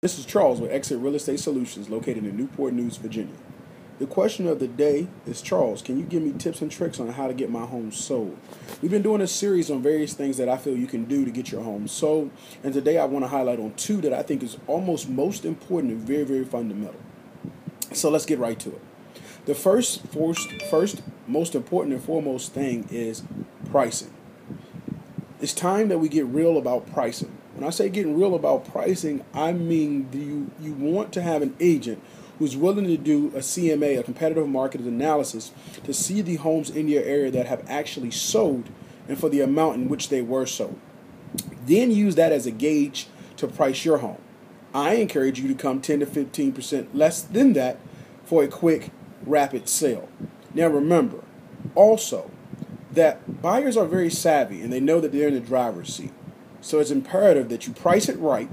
This is Charles with Exit Real Estate Solutions located in Newport News, Virginia. The question of the day is, Charles, can you give me tips and tricks on how to get my home sold? We've been doing a series on various things that I feel you can do to get your home sold, and today I want to highlight on two that I think is almost most important and very, very fundamental. So let's get right to it. The first most important and foremost thing is pricing. It's time that we get real about pricing. When I say getting real about pricing, I mean you want to have an agent who's willing to do a CMA, a competitive market analysis, to see the homes in your area that have actually sold and for the amount in which they were sold. Then use that as a gauge to price your home. I encourage you to come 10 to 15% less than that for a quick, rapid sale. Now remember, also, that buyers are very savvy and they know that they're in the driver's seat. So it's imperative that you price it right,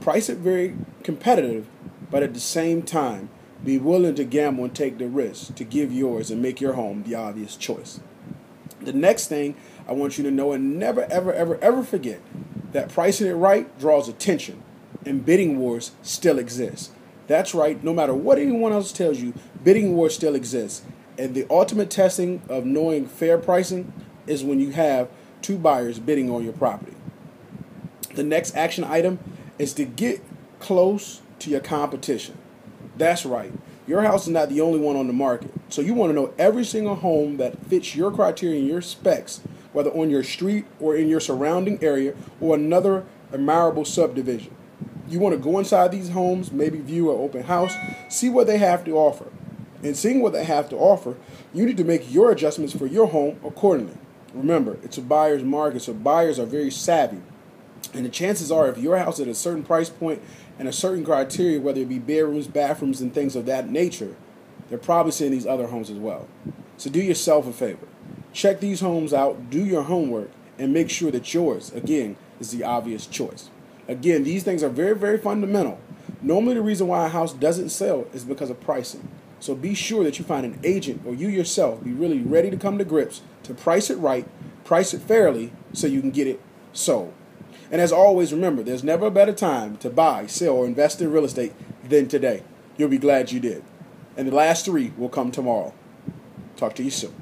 price it very competitive, but at the same time, be willing to gamble and take the risk to give yours and make your home the obvious choice. The next thing I want you to know, and never, ever, ever, ever forget, that pricing it right draws attention, and bidding wars still exist. That's right, no matter what anyone else tells you, bidding wars still exist. And the ultimate testing of knowing fair pricing is when you have two buyers bidding on your property. The next action item is to get close to your competition. That's right. Your house is not the only one on the market. So you want to know every single home that fits your criteria and your specs, whether on your street or in your surrounding area or another admirable subdivision. You want to go inside these homes, maybe view an open house, see what they have to offer. And seeing what they have to offer, you need to make your adjustments for your home accordingly. Remember, it's a buyer's market, so buyers are very savvy. And the chances are, if your house is at a certain price point and a certain criteria, whether it be bedrooms, bathrooms, and things of that nature, they're probably seeing these other homes as well. So do yourself a favor. Check these homes out, do your homework, and make sure that yours, again, is the obvious choice. Again, these things are very, very fundamental. Normally the reason why a house doesn't sell is because of pricing. So be sure that you find an agent or you yourself be really ready to come to grips to price it right, price it fairly, so you can get it sold. And as always, remember, there's never a better time to buy, sell, or invest in real estate than today. You'll be glad you did. And the last three will come tomorrow. Talk to you soon.